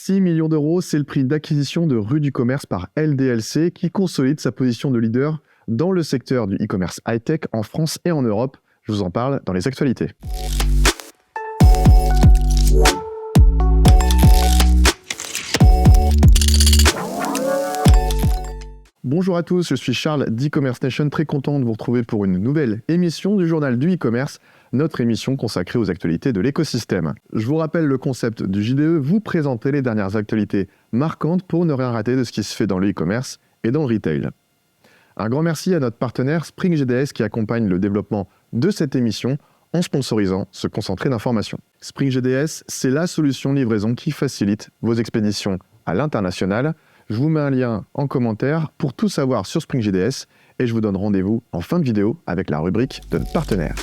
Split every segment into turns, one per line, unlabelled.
6 millions d'euros, c'est le prix d'acquisition de Rue du Commerce par LDLC qui consolide sa position de leader dans le secteur du e-commerce high-tech en France et en Europe. Je vous en parle dans les actualités. Bonjour à tous, je suis Charles d'e-commerce nation, très content de vous retrouver pour une nouvelle émission du journal du e-commerce, notre émission consacrée aux actualités de l'écosystème. Je vous rappelle le concept du JDE, vous présenter les dernières actualités marquantes pour ne rien rater de ce qui se fait dans le e-commerce et dans le retail. Un grand merci à notre partenaire Spring GDS qui accompagne le développement de cette émission en sponsorisant ce concentré d'informations. Spring GDS, c'est la solution livraison qui facilite vos expéditions à l'international. Je vous mets un lien en commentaire pour tout savoir sur Spring GDS et je vous donne rendez-vous en fin de vidéo avec la rubrique de notre partenaire.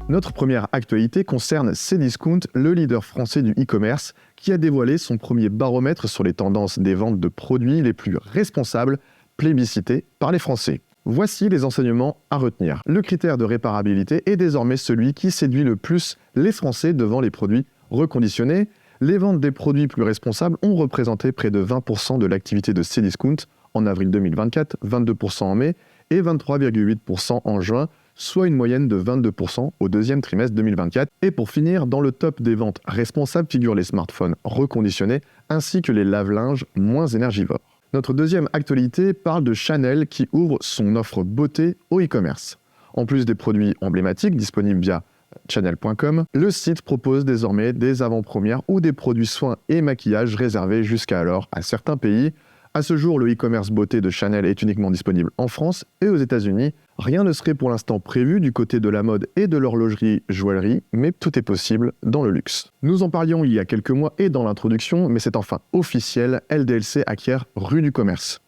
Notre première actualité concerne Cdiscount, le leader français du e-commerce, qui a dévoilé son premier baromètre sur les tendances des ventes de produits les plus responsables, plébiscités par les Français. Voici les enseignements à retenir. Le critère de réparabilité est désormais celui qui séduit le plus les Français devant les produits reconditionnés. Les ventes des produits plus responsables ont représenté près de 20% de l'activité de Cdiscount en avril 2024, 22% en mai et 23,8% en juin, soit une moyenne de 22% au deuxième trimestre 2024. Et pour finir, dans le top des ventes responsables figurent les smartphones reconditionnés ainsi que les lave-linges moins énergivores. Notre deuxième actualité parle de Chanel qui ouvre son offre beauté au e-commerce. En plus des produits emblématiques disponibles via Chanel.com, le site propose désormais des avant-premières ou des produits soins et maquillage réservés jusqu'alors à certains pays. À ce jour, le e-commerce beauté de Chanel est uniquement disponible en France et aux États-Unis. Rien ne serait pour l'instant prévu du côté de la mode et de l'horlogerie-joaillerie, mais tout est possible dans le luxe. Nous en parlions il y a quelques mois et dans l'introduction, mais c'est enfin officiel, LDLC acquiert Rue du Commerce.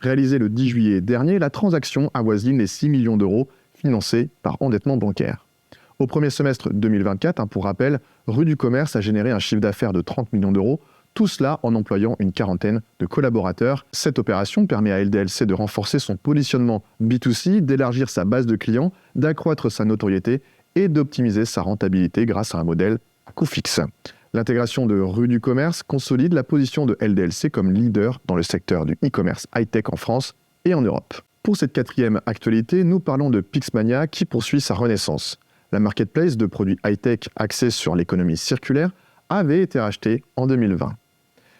Réalisée le 10 juillet dernier, la transaction avoisine les 6 millions d'euros financés par endettement bancaire. Au premier semestre 2024, pour rappel, Rue du Commerce a généré un chiffre d'affaires de 30 millions d'euros, tout cela en employant une quarantaine de collaborateurs. Cette opération permet à LDLC de renforcer son positionnement B2C, d'élargir sa base de clients, d'accroître sa notoriété et d'optimiser sa rentabilité grâce à un modèle à coût fixe. L'intégration de Rue du Commerce consolide la position de LDLC comme leader dans le secteur du e-commerce high-tech en France et en Europe. Pour cette quatrième actualité, nous parlons de Pixmania qui poursuit sa renaissance. La marketplace de produits high-tech axée sur l'économie circulaire avait été rachetée en 2020.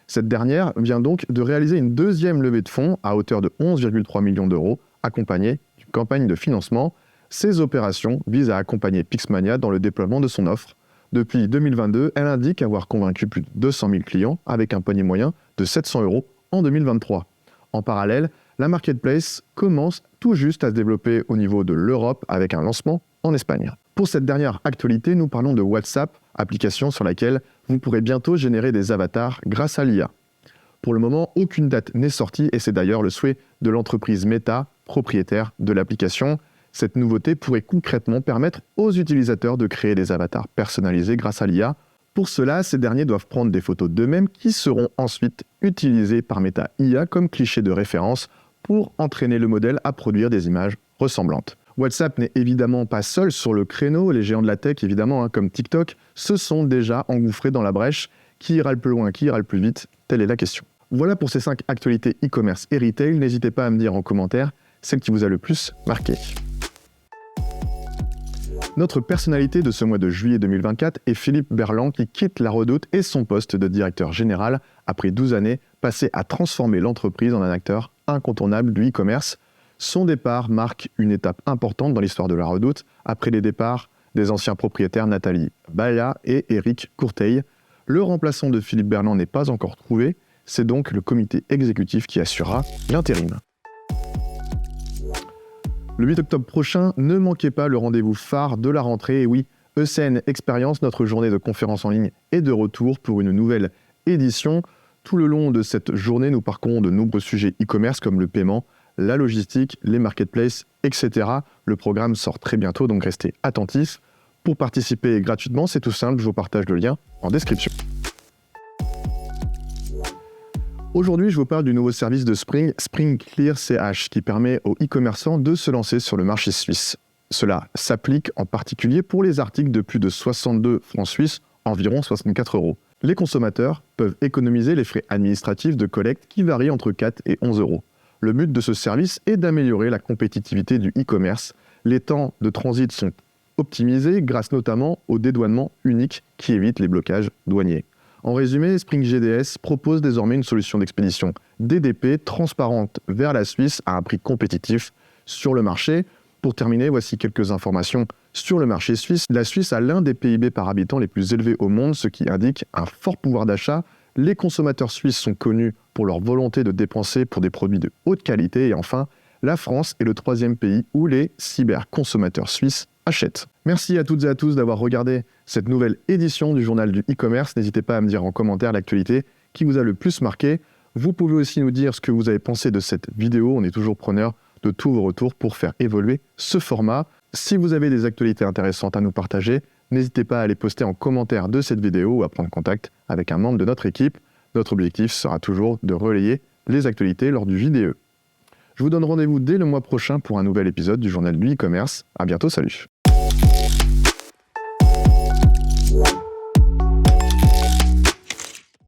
Cette dernière vient donc de réaliser une deuxième levée de fonds à hauteur de 11,3 millions d'euros, accompagnée d'une campagne de financement. Ces opérations visent à accompagner Pixmania dans le déploiement de son offre. Depuis 2022, elle indique avoir convaincu plus de 200 000 clients avec un panier moyen de 700 € en 2023. En parallèle, la marketplace commence tout juste à se développer au niveau de l'Europe avec un lancement en Espagne. Pour cette dernière actualité, nous parlons de WhatsApp, application sur laquelle vous pourrez bientôt générer des avatars grâce à l'IA. Pour le moment, aucune date n'est sortie et c'est d'ailleurs le souhait de l'entreprise Meta, propriétaire de l'application. Cette nouveauté pourrait concrètement permettre aux utilisateurs de créer des avatars personnalisés grâce à l'IA. Pour cela, ces derniers doivent prendre des photos d'eux-mêmes qui seront ensuite utilisées par Meta IA comme cliché de référence pour entraîner le modèle à produire des images ressemblantes. WhatsApp n'est évidemment pas seul sur le créneau, les géants de la tech évidemment, comme TikTok, se sont déjà engouffrés dans la brèche. Qui ira le plus loin, qui ira le plus vite? Telle est la question. Voilà pour ces 5 actualités e-commerce et retail, n'hésitez pas à me dire en commentaire celle qui vous a le plus marqué. Notre personnalité de ce mois de juillet 2024 est Philippe Berland qui quitte La Redoute et son poste de directeur général après 12 années passées à transformer l'entreprise en un acteur incontournable du e-commerce. Son départ marque une étape importante dans l'histoire de La Redoute, après les départs des anciens propriétaires Nathalie Baya et Éric Courteil. Le remplaçant de Philippe Berland n'est pas encore trouvé, c'est donc le comité exécutif qui assurera l'intérim. Le 8 octobre prochain, ne manquez pas le rendez-vous phare de la rentrée. Et oui, ECN Experience, notre journée de conférences en ligne, est de retour pour une nouvelle édition. Tout le long de cette journée, nous parcourons de nombreux sujets e-commerce comme le paiement, la logistique, les marketplaces, etc. Le programme sort très bientôt, donc restez attentifs. Pour participer gratuitement, c'est tout simple, je vous partage le lien en description. Aujourd'hui, je vous parle du nouveau service de Spring, Spring Clear CH, qui permet aux e-commerçants de se lancer sur le marché suisse. Cela s'applique en particulier pour les articles de plus de 62 francs suisses environ 64 €. Les consommateurs peuvent économiser les frais administratifs de collecte qui varient entre 4 et 11 €. Le but de ce service est d'améliorer la compétitivité du e-commerce. Les temps de transit sont optimisés grâce notamment au dédouanement unique qui évite les blocages douaniers. En résumé, Spring GDS propose désormais une solution d'expédition DDP transparente vers la Suisse à un prix compétitif sur le marché. Pour terminer, voici quelques informations sur le marché suisse. La Suisse a l'un des PIB par habitant les plus élevés au monde, ce qui indique un fort pouvoir d'achat. Les consommateurs suisses sont connus pour leur volonté de dépenser pour des produits de haute qualité. Et enfin, la France est le 3e pays où les cyberconsommateurs suisses achètent. Merci à toutes et à tous d'avoir regardé cette nouvelle édition du journal du e-commerce. N'hésitez pas à me dire en commentaire l'actualité qui vous a le plus marqué. Vous pouvez aussi nous dire ce que vous avez pensé de cette vidéo. On est toujours preneur de tous vos retours pour faire évoluer ce format. Si vous avez des actualités intéressantes à nous partager, n'hésitez pas à les poster en commentaire de cette vidéo ou à prendre contact avec un membre de notre équipe. Notre objectif sera toujours de relayer les actualités lors du JDE. Je vous donne rendez-vous dès le mois prochain pour un nouvel épisode du journal du e-commerce. À bientôt, salut!